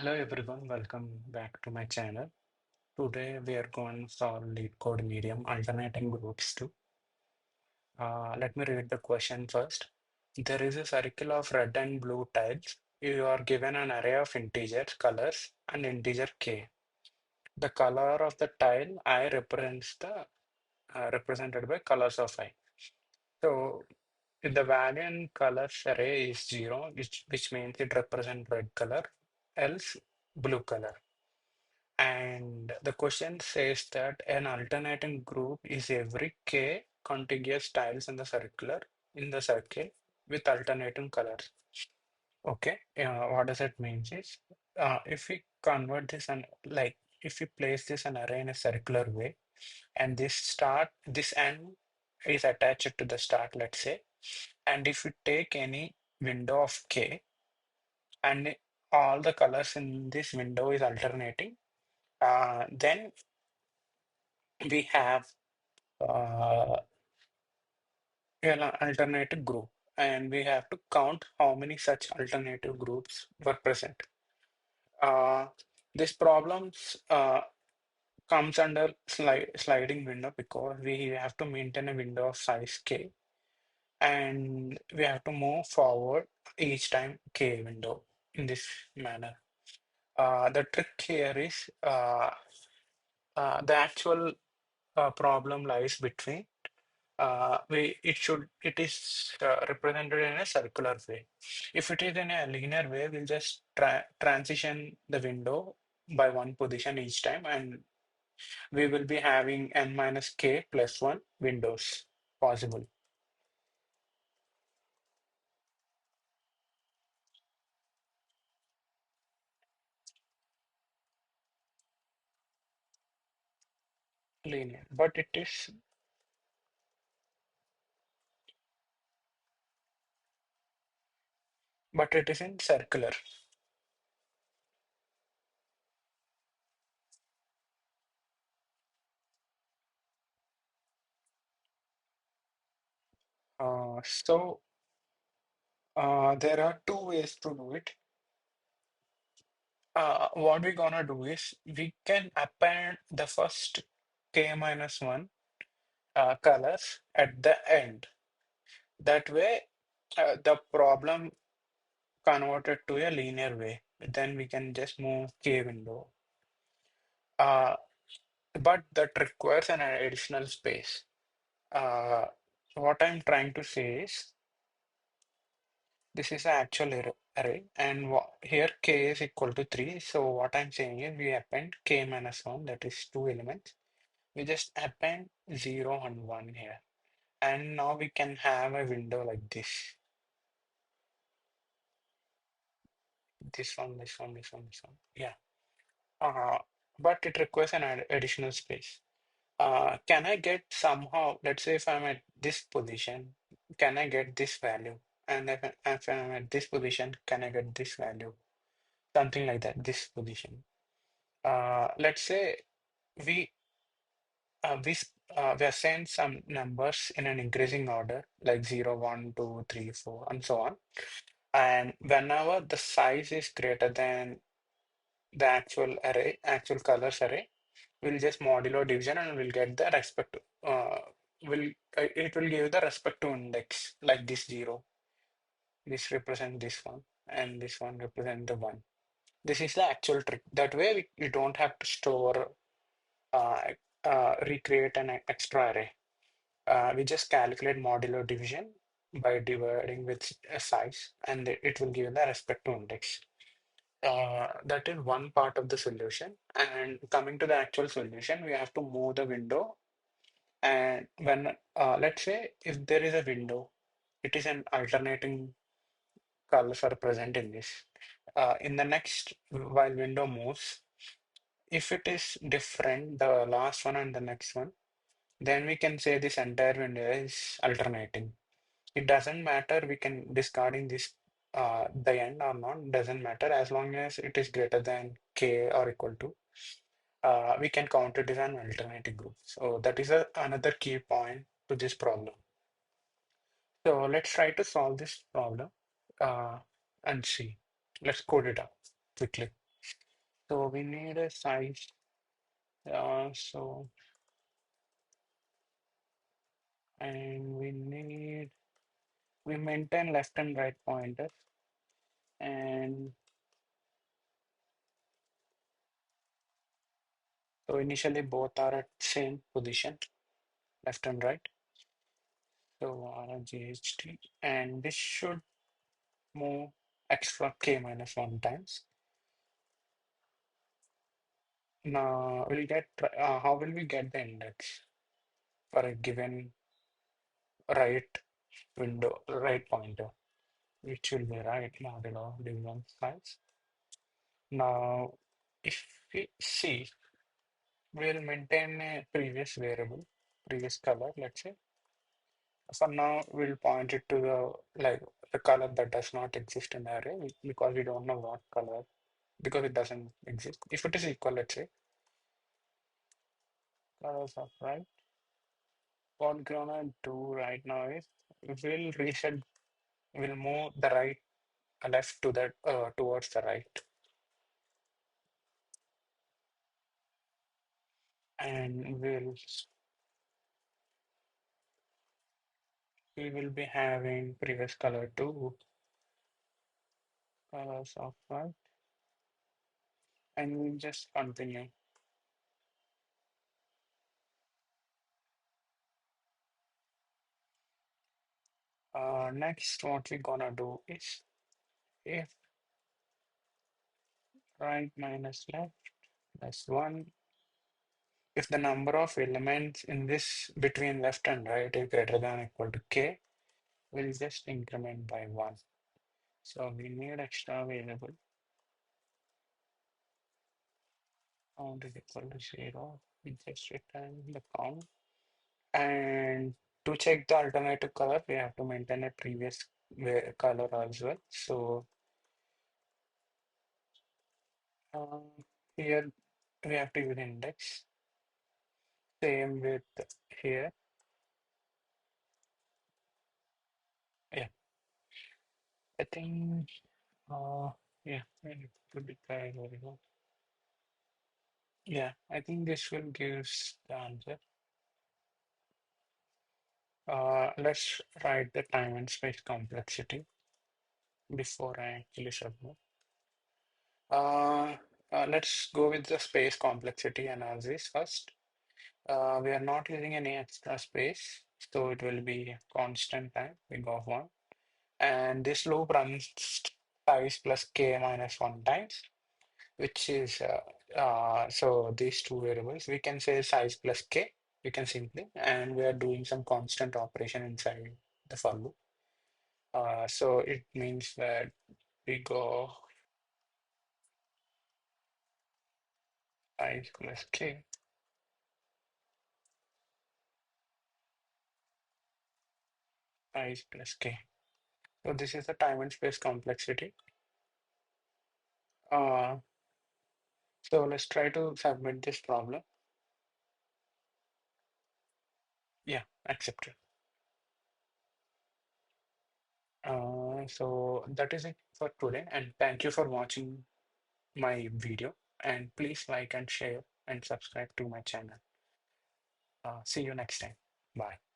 Hello everyone, welcome back to my channel. Today we are going to solve lead code medium alternating groups too. Let me read the question first. There is a circle of red and blue tiles. You are given an array of integers, colors, and integer k. The color of the tile I represents the represented by colors of I. So if the value in colors array is 0, which means it represents red color, else blue color. And the question says that an alternating group is every k contiguous tiles in the circle with alternating colors. Okay, what does it mean is if we convert this and like if we place this an array in a circular way and this end is attached to the start, let's say, and if we take any window of k and all the colors in this window is alternating, then we have uh, an alternative group, and we have to count how many such alternative groups were present. Uh, this problems comes under sliding window because we have to maintain a window of size k, and we have to move forward each time k window in this manner. The trick here is the actual problem lies between it is represented in a circular way. If it is in a linear way, we'll just transition the window by one position each time, and we will be having n minus k plus one windows possible. Linear, but it is in circular. There are two ways to do it. What we're gonna do is we can append the first k minus one colors at the end. That way, the problem converted to a linear way. Then we can just move k window. Uh, but that requires an additional space. Uh, what I'm trying to say is this is an actual array, and here k is equal to 3. So what I'm saying is we append k minus 1, that is two elements. We just append 0 and 1 here. And now we can have a window like this. This one, this one, this one, this one. Yeah. Uh, but it requires an additional space. Can I get somehow, let's say if I'm at this position, can I get this value? And if I'm at this position, can I get this value? Something like that, this position. Let's say we we assign some numbers in an increasing order, like 0, 1, 2, 3, 4, and so on. And whenever the size is greater than the actual colors array, we'll just modulo division and we'll get the will it will give the respective index like this 0. This represent this one, and this one represent the one. This is the actual trick. That way we don't have to store uh, recreate an extra array. We just calculate modulo division by dividing with a size, and it will give the respective index. That is one part of the solution. And coming to the actual solution, we have to move the window. And when, let's say, if there is a window, it is an alternating colors are present in this. In the next, while window moves, if it is different, the last one and the next one, then we can say this entire window is alternating. It doesn't matter, we can discarding this the end or not, doesn't matter as long as it is greater than k or equal to. We can count it as an alternating group. So that is another key point to this problem. So let's try to solve this problem uh, and see. Let's code it up quickly. So we need a size. So and we maintain left and right pointer, and so initially both are at same position, left and right. So RGHT, and this should move extra k minus 1 times. Now we'll get how will we get the index for a given right right pointer, which will be right modulo division size. Now, if we see, we'll maintain a previous variable, previous color, let's say. For now, we'll point it to the color that does not exist in the array because we don't know what color, because it doesn't exist. If it is equal, let's say, colors of right. What we're gonna do right now is we'll reset, we'll move the right left to that towards the right, and we will be having previous color too, colors of right, and we'll just continue. Next, what we're gonna do is if right minus left plus 1, if the number of elements in this between left and right is greater than or equal to k, we'll just increment by 1. So we need extra variable count is equal to 0. We just return the count. And to check the alternative color, we have to maintain a previous color as well. So uh, here we have to use index. Same with here. Yeah, I think yeah, it could be tried very well. Yeah, I think this will give the answer. Let's write the time and space complexity before I actually submit. Uh, let's go with the space complexity analysis first. We are not using any extra space, so it will be constant time, big of 1. And this loop runs size plus k minus 1 times, which is, so these two variables, we can say size plus k, we can simply, and we are doing some constant operation inside the for loop. So it means that we go size plus k, size plus k. So this is the time and space complexity. Uh, so let's try to submit this problem. Yeah, accepted. So that is it for today, and thank you for watching my video. And please like and share and subscribe to my channel. See you next time. Bye.